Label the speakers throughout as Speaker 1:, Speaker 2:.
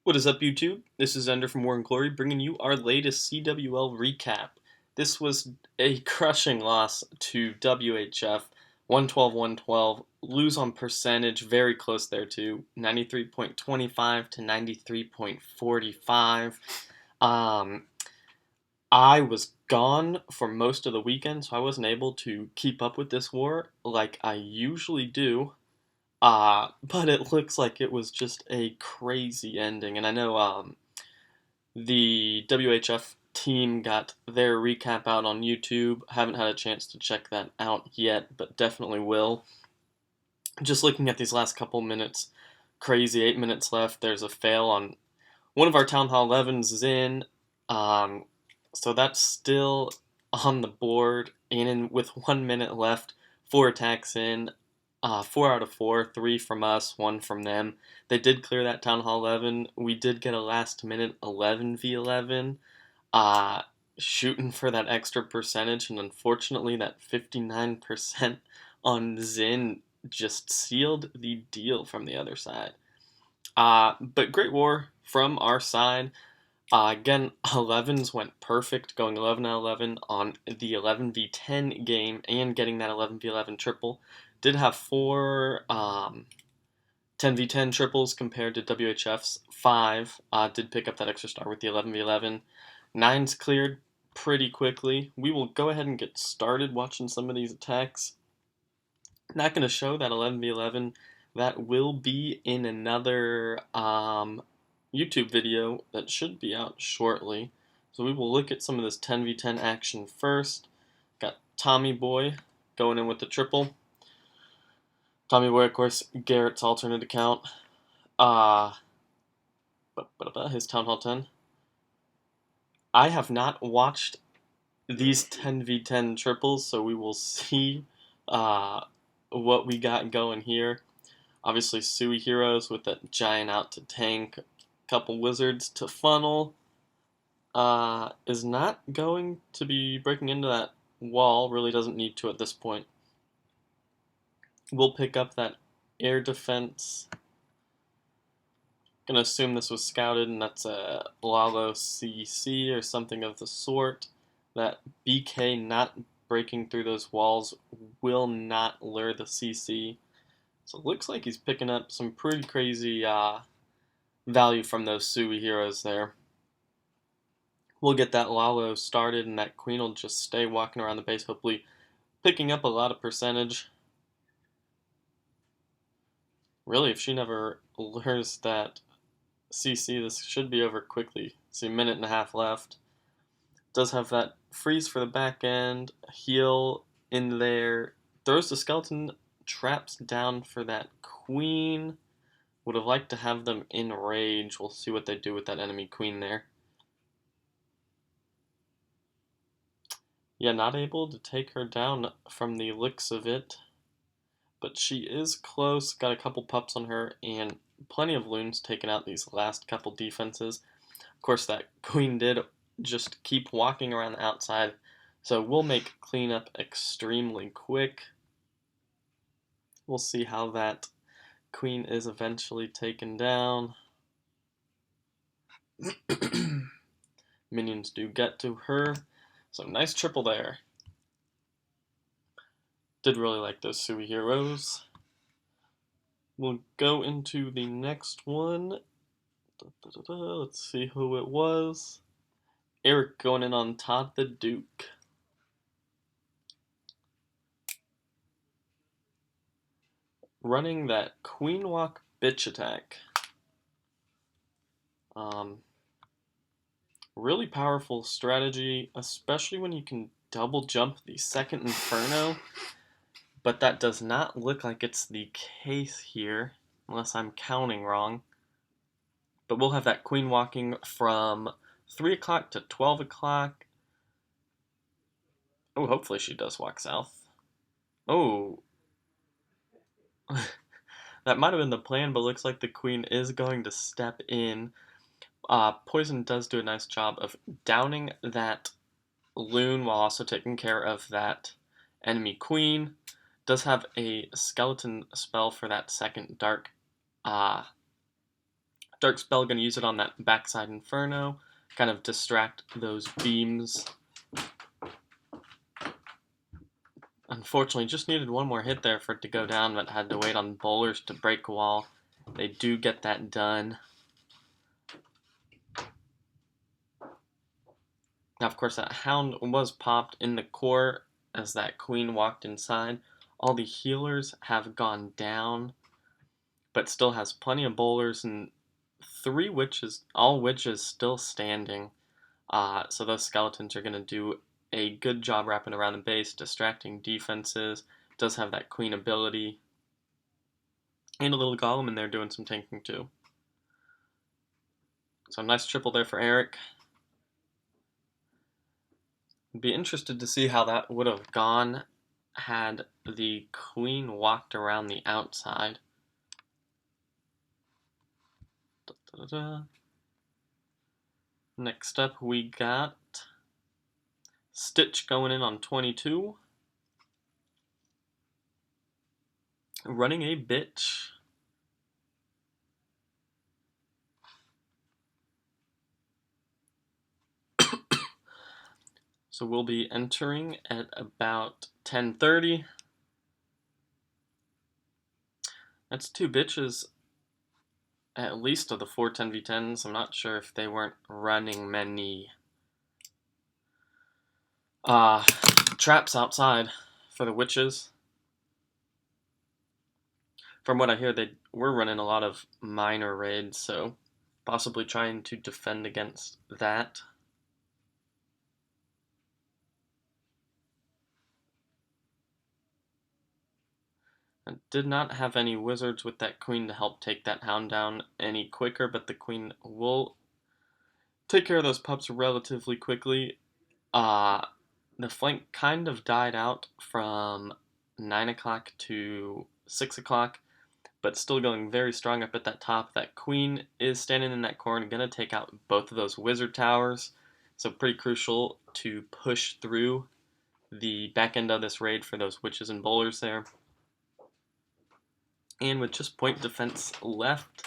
Speaker 1: What is up, YouTube? This is Ender from War and Glory, bringing you our latest CWL recap. This was a crushing loss to WHF, 112-112, lose on percentage, very close there too, 93.25 to 93.45. I was gone for most of the weekend, so I wasn't able to keep up with this war like I usually do. But it looks like it was just a crazy ending, and I know the WHF team got their recap out on YouTube. Haven't had a chance to check that out yet, but definitely will. Just looking at these last couple minutes, crazy, 8 minutes left. There's a fail on one of our Town Hall 11s is in, so that's still on the board, and with 1 minute left, 4 attacks in. 4 out of 4, 3 from us, 1 from them. They did clear that Town Hall 11. We did get a last minute 11v11, shooting for that extra percentage, and unfortunately that 59% on Zin just sealed the deal from the other side. But great war from our side. Again, 11s went perfect, going 11 out of 11 on the 11v10 game and getting that 11v11 triple. Did have 4 10v10 triples compared to WHF's 5. Did pick up that extra star with the 11v11. 9's cleared pretty quickly. We will go ahead and get started watching some of these attacks. Not going to show that 11v11. That will be in another YouTube video that should be out shortly. So we will look at some of this 10v10 action first. Got Tommy Boy going in with the triple. Tommy Boy, of course, Garrett's alternate account. His Town Hall 10. I have not watched these 10v10 triples, so we will see what we got going here. Obviously, Sui Heroes with that giant out to tank. Couple wizards to funnel. Is not going to be breaking into that wall. Really doesn't need to at this point. We'll pick up that air defense. Gonna assume this was scouted and that's a Lalo CC or something of the sort. That BK not breaking through those walls will not lure the CC. So it looks like he's picking up some pretty crazy value from those Sui heroes there. We'll get that Lalo started and that queen will just stay walking around the base, hopefully picking up a lot of percentage. Really, if she never lures that CC, this should be over quickly. See, a minute and a half left. Does have that freeze for the back end, heal in there, throws the skeleton traps down for that queen. Would have liked to have them in rage. We'll see what they do with that enemy queen there. Yeah, not able to take her down from the looks of it. But she is close, got a couple pups on her, and plenty of loons taking out these last couple defenses. Of course, that queen did just keep walking around the outside, so we'll make cleanup extremely quick. We'll see how that queen is eventually taken down. Minions do get to her, so nice triple there. Did really like those Sui heroes. We'll go into the next one. Let's see who it was. Eric going in on Todd the Duke. Running that Queen Walk bitch attack. Really powerful strategy, especially when you can double jump the second Inferno. But that does not look like it's the case here, unless I'm counting wrong. But we'll have that queen walking from 3 o'clock to 12 o'clock. Oh, hopefully she does walk south. Oh. That might have been the plan, but looks like the queen is going to step in. Poison does do a nice job of downing that loon while also taking care of that enemy queen. Does have a skeleton spell for that second dark Dark Spell going to use it on that backside Inferno, kind of distract those beams. Unfortunately, just needed one more hit there for it to go down, but had to wait on bowlers to break wall. They do get that done. Now, of course, that hound was popped in the core as that queen walked inside. All the healers have gone down, but still has plenty of bowlers and 3 witches, all witches still standing. So those skeletons are going to do a good job wrapping around the base, distracting defenses. Does have that queen ability. And a little golem in there doing some tanking too. So nice triple there for Eric. I'd be interested to see how that would have gone had the queen walked around the outside. Next up we got Stitch going in on 22. Running a bitch. So we'll be entering at about 10:30. That's 2 bitches, at least of the 4 10v10s. I'm not sure if they weren't running many traps outside for the witches. From what I hear, they were running a lot of minor raids, so possibly trying to defend against that. I did not have any wizards with that queen to help take that hound down any quicker, but the queen will take care of those pups relatively quickly. The flank kind of died out from 9 o'clock to 6 o'clock, but still going very strong up at that top. That queen is standing in that corner, going to take out both of those wizard towers, so pretty crucial to push through the back end of this raid for those witches and bowlers there. And with just point defense left,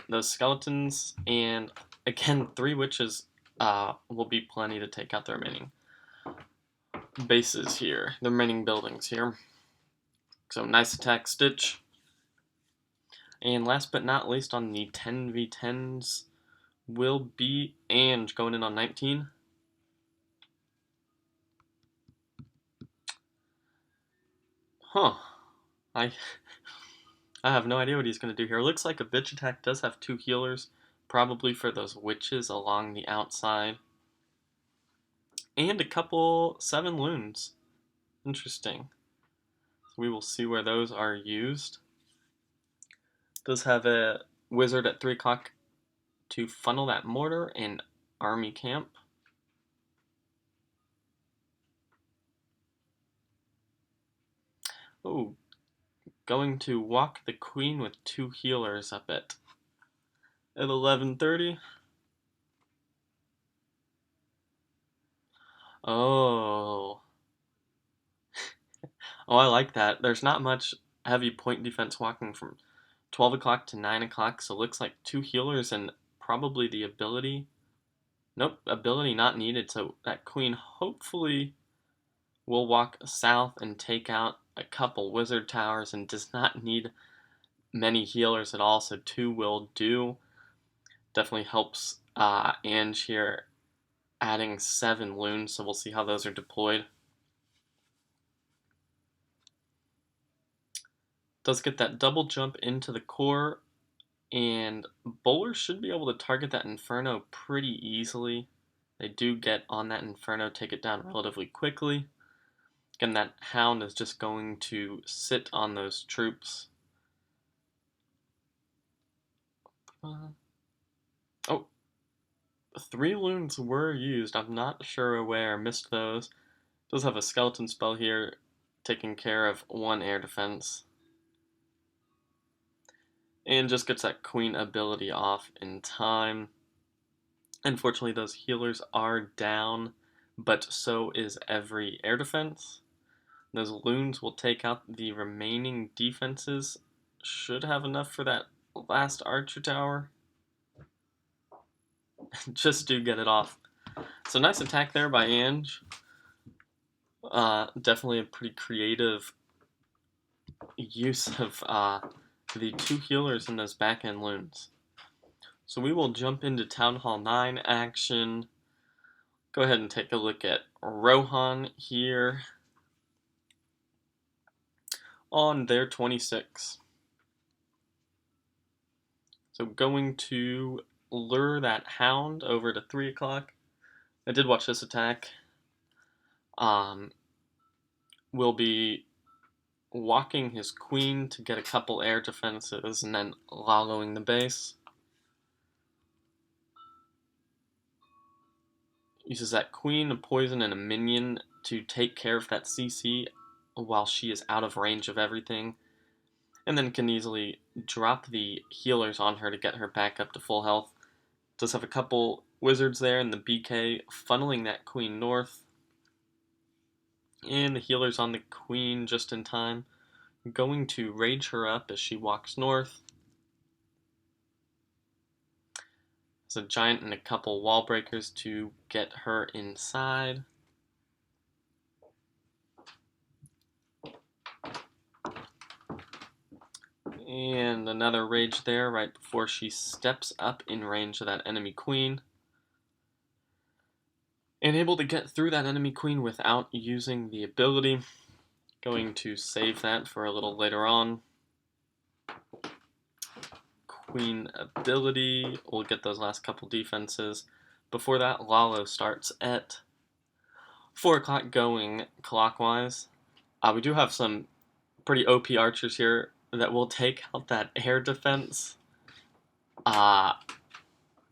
Speaker 1: those skeletons and again 3 witches will be plenty to take out the remaining bases here, the remaining buildings here. So nice attack, Stitch. And last but not least on the 10v10s will be Ange going in on 19. I have no idea what he's going to do here. It looks like a bitch attack does have 2 healers, probably for those witches along the outside. And a couple 7 loons. Interesting. So we will see where those are used. Does have a wizard at 3 o'clock to funnel that mortar in army camp. Oh, going to walk the queen with 2 healers up at 11:30. Oh. Oh, I like that. There's not much heavy point defense walking from 12 o'clock to 9 o'clock, so it looks like 2 healers and probably the ability. Nope, ability not needed, so that queen hopefully will walk south and take out a couple wizard towers and does not need many healers at all, so 2 will do. Definitely helps Ange here adding 7 loons, so we'll see how those are deployed. Does get that double jump into the core, and bowlers should be able to target that Inferno pretty easily. They do get on that Inferno, take it down relatively quickly. Again, that hound is just going to sit on those troops. Oh, 3 loons were used. I'm not sure where. Missed those. Does have a skeleton spell here, taking care of 1 air defense. And just gets that queen ability off in time. Unfortunately, those healers are down, but so is every air defense. Those loons will take out the remaining defenses. Should have enough for that last archer tower. Just do get it off. So nice attack there by Ange. Definitely a pretty creative use of the 2 healers in those back end loons. So we will jump into Town Hall 9 action. Go ahead and take a look at Rohan here on their 26. So going to lure that hound over to 3 o'clock. I did watch this attack. Will be walking his queen to get a couple air defenses and then lolloing the base. Uses that queen, a poison, and a minion to take care of that CC while she is out of range of everything. And then can easily drop the healers on her to get her back up to full health. Does have a couple wizards there in the BK funneling that queen north. And the healers on the queen just in time. Going to rage her up as she walks north. There's a giant and a couple wall breakers to get her inside. And another rage there right before she steps up in range of that enemy queen. And able to get through that enemy queen without using the ability. Going to save that for a little later on. Queen ability. We'll get those last couple defenses. Before that, Lalo starts at 4 o'clock going clockwise. We do have some pretty OP archers here that will take out that air defense.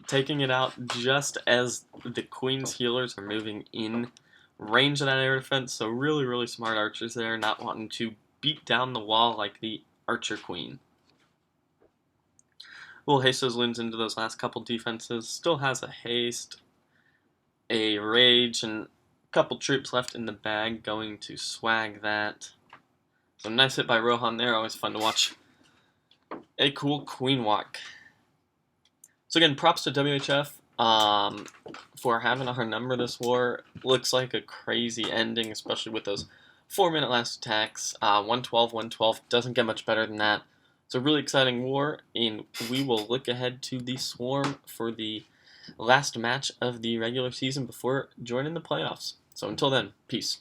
Speaker 1: Taking it out just as the queen's healers are moving in range of that air defense. So really, really smart archers there, not wanting to beat down the wall like the archer queen. We'll haste those loons into those last couple defenses. Still has a haste, a rage, and a couple troops left in the bag. Going to swag that. So nice hit by Rohan there. Always fun to watch. A cool queen walk. So again, props to WHF for having our number this war. Looks like a crazy ending, especially with those 4-minute last attacks. 112, 112. Doesn't get much better than that. It's a really exciting war, and we will look ahead to the Swarm for the last match of the regular season before joining the playoffs. So until then, peace.